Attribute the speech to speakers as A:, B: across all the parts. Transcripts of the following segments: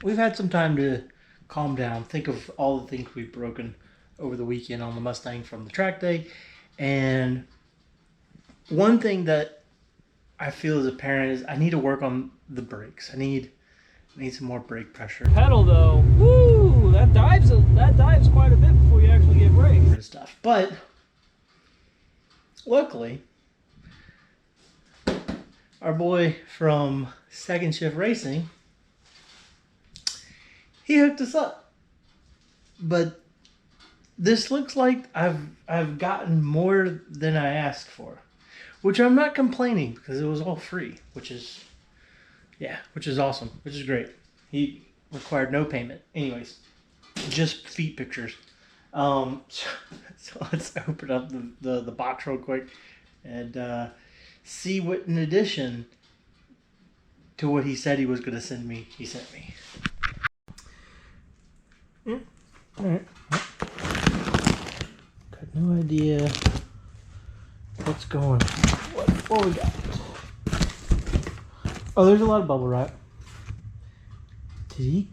A: We've had some time to calm down, think of all the things we've broken over the weekend on the Mustang from the track day. And one thing that I feel as a parent is I need to work on the brakes. I need some more brake pressure.
B: Pedal though, woo! That dives quite a bit before you actually get brakes
A: and stuff. But luckily, our boy from Second Shift Racing, he hooked us up. But this looks like I've gotten more than I asked for, which I'm not complaining because it was all free, which is awesome, which is great. He required no payment. Anyways, just feet pictures. So let's open up the box real quick and see what, in addition to what he said he was going to send me, he sent me. Yeah. All right. Got no idea what's going on. What we got? Oh, there's a lot of bubble wrap. He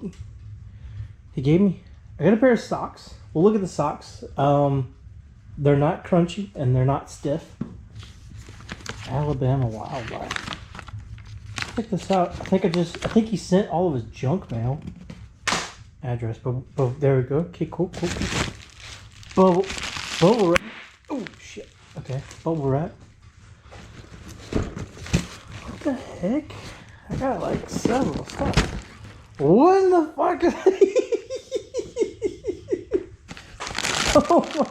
A: gave me, I got a pair of socks. Well, look at the socks. They're not crunchy and they're not stiff. Alabama Wildlife. Check this out. I think he sent all of his junk mail. Address, but there we go. Okay, cool. Bubble wrap. Oh shit. Okay, bubble wrap. What the heck? I got like several stuff. What in the fuck is oh my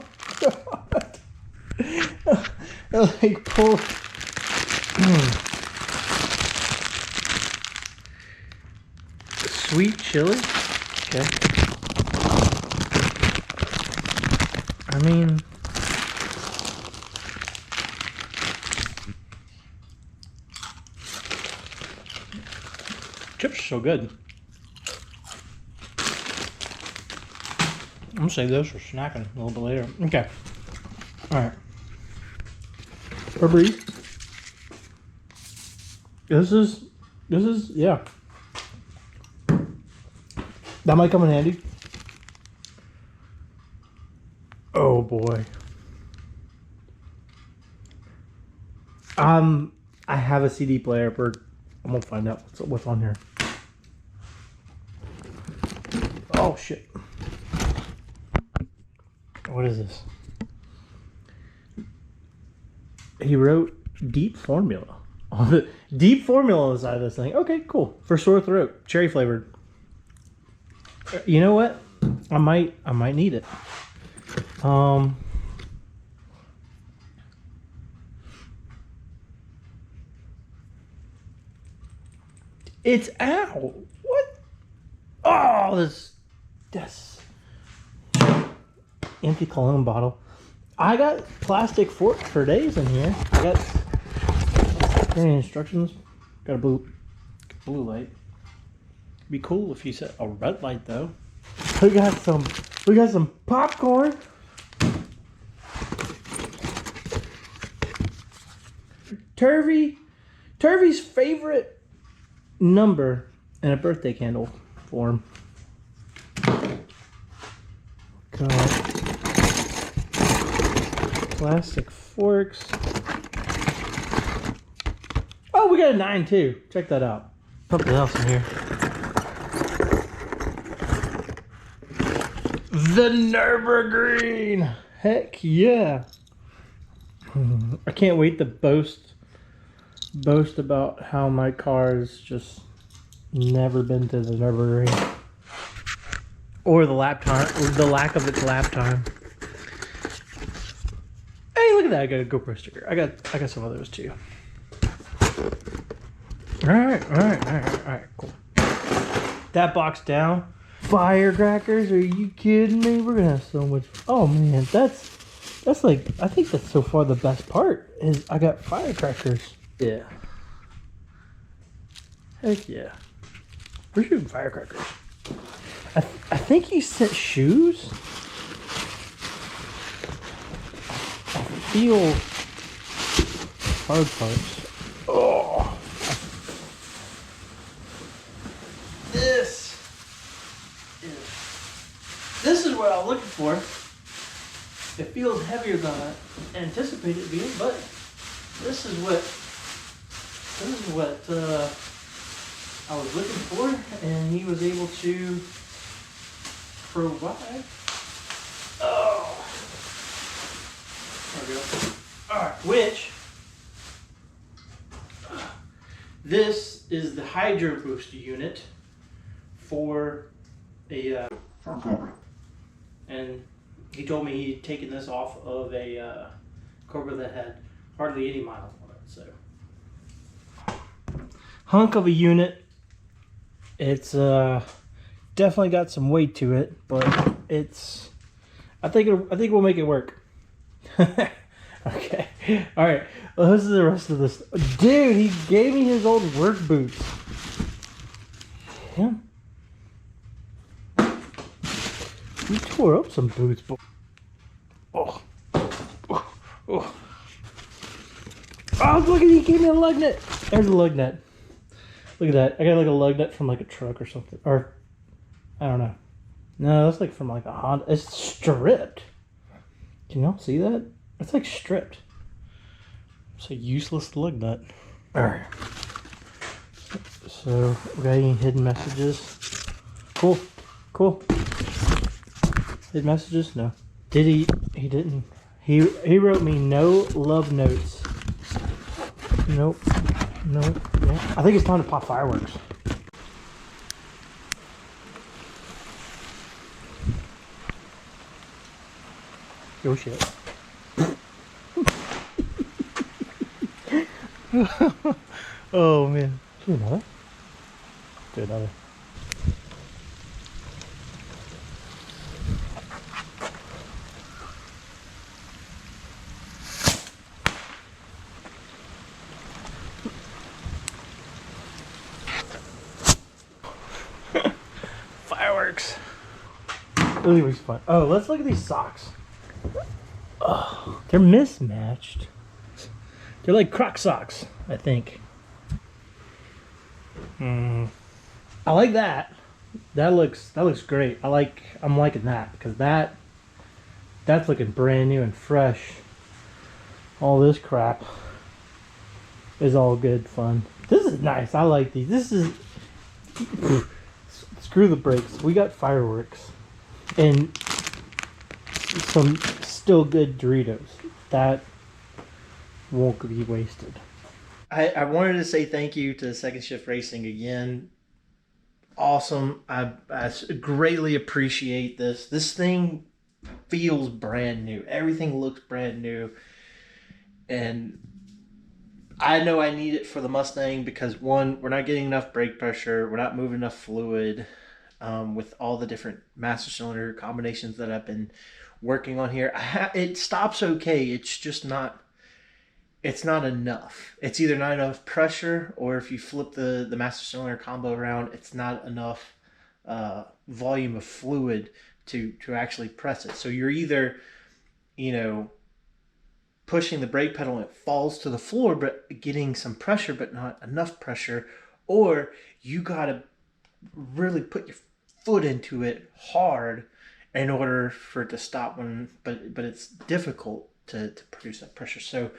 A: god. Like pull. Sweet chili? Okay. I mean, chips are so good. I'm gonna save those for snacking a little bit later. Okay. Alright. Febreze. This is, yeah. That might come in handy. Oh boy. I have a CD player, but I'm gonna find out what's on here. Oh shit. What is this? He wrote Deep Formula. Deep Formula inside this thing. Okay, cool. For sore throat, cherry flavored. You know what? I might need it. It's out. What? Oh, this empty cologne bottle. I got plastic forks for days in here. I got any instructions. Got a blue light. Be cool if you said a red light though. We got some popcorn. Turvey's favorite number in a birthday candle form. Got plastic forks. Oh, we got a 9 too. Check that out. Something else in here. The Nürburgring. Heck yeah. I can't wait to boast about how my car has just never been to the Nürburgring. Or the lap time, or the lack of its lap time. Hey, look at that! I got a GoPro sticker. I got some of those too. All right, cool. That box down. Firecrackers? Are you kidding me? We're gonna have so much. Oh man, that's like, I think that's so far the best part is I got firecrackers. Yeah. Heck yeah. We're shooting firecrackers. I think you sent shoes. I feel hard parts. Oh, what I was looking for. It feels heavier than I anticipated it being, but this is what I was looking for, and he was able to provide. Oh, there we go. All right, which this is the Hydro Boost unit for a and he told me he'd taken this off of a Cobra that had hardly any miles on it. So hunk of a unit. It's definitely got some weight to it, but it's I think we'll make it work. Okay. All right. Well, this is the rest of this. Dude, he gave me his old work boots. Yeah. He tore up some boots, but oh, look at he gave me a lug nut. There's a lug nut. Look at that. I got like a lug nut from like a truck or something, or I don't know. No, that's like from like a Honda. It's stripped. Can y'all see that? It's like stripped. It's a useless lug nut. All right. So we got any hidden messages? Cool. Hidden messages? No. Did he? He didn't. He wrote me no love notes. Nope. Yeah. I think it's time to pop fireworks. Oh shit. Oh man. Do another. Fireworks. Really was fun. Oh, let's look at these socks. Oh, they're mismatched. They're like Croc socks, I think. I like that. That looks great. I'm liking that because that's looking brand new and fresh. All this crap is all good fun. This is nice. I like these. This is screw the brakes. We got fireworks and some still good Doritos. That won't be wasted. I wanted to say thank you to Second Shift Racing again. Awesome. I greatly appreciate this. This thing feels brand new. Everything looks brand new. And I know I need it for the Mustang because one, we're not getting enough brake pressure. We're not moving enough fluid with all the different master cylinder combinations that I've been working on here. It stops okay. It's just not. It's not enough. It's either not enough pressure, or if you flip the master cylinder combo around, it's not enough volume of fluid to actually press it. So you're either, pushing the brake pedal and it falls to the floor, but getting some pressure, but not enough pressure, or you gotta really put your foot into it hard in order for it to stop but it's difficult to produce that pressure. So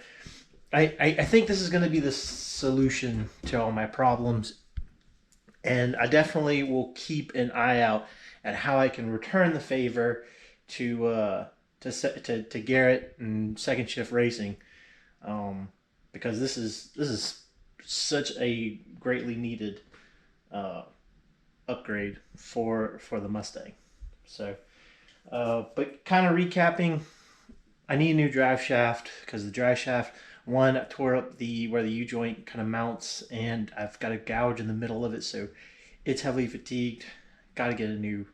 A: I think this is going to be the solution to all my problems, and I definitely will keep an eye out at how I can return the favor to Garrett and Second Shift Racing, because this is such a greatly needed upgrade for the Mustang. So, but kind of recapping, I need a new drive shaft because the drive shaft. One, I tore up where the U-joint kind of mounts, and I've got a gouge in the middle of it, so it's heavily fatigued. Got to get a new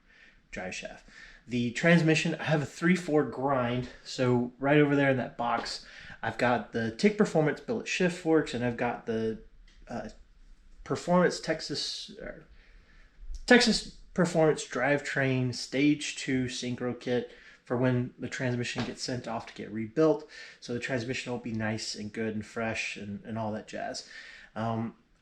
A: drive shaft. The transmission, I have a 3/4 grind, so right over there in that box, I've got the TIC Performance billet shift forks, and I've got the Performance Texas Performance Drivetrain Stage 2 Synchro Kit for when the transmission gets sent off to get rebuilt, so the transmission will be nice and good and fresh and all that jazz.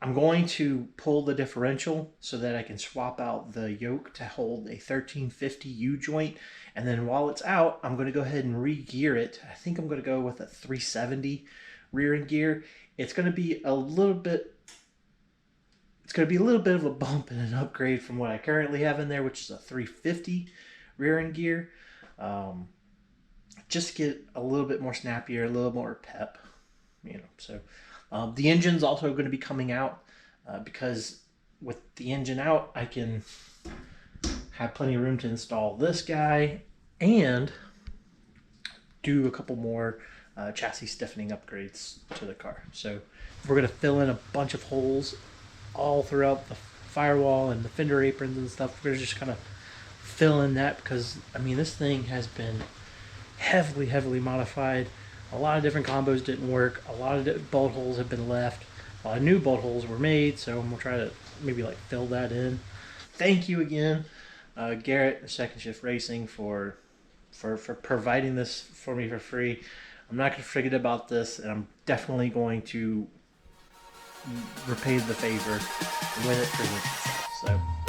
A: I'm going to pull the differential so that I can swap out the yoke to hold a 1350 U-joint. And then while it's out, I'm going to go ahead and re-gear it. I think I'm going to go with a 370 rear end gear. It's going to be a little bit of a bump and an upgrade from what I currently have in there, which is a 350 rear end gear. Just get a little bit more snappier, a little more pep, So the engine's also going to be coming out because with the engine out, I can have plenty of room to install this guy and do a couple more chassis stiffening upgrades to the car. So we're going to fill in a bunch of holes all throughout the firewall and the fender aprons and stuff. We're just kind of fill in that because, this thing has been heavily modified. A lot of different combos didn't work. A lot of bolt holes have been left. A lot of new bolt holes were made, so I'm going to try to maybe fill that in. Thank you again, Garrett, Second Shift Racing, for providing this for me for free. I'm not going to forget about this, and I'm definitely going to repay the favor when it presents itself. So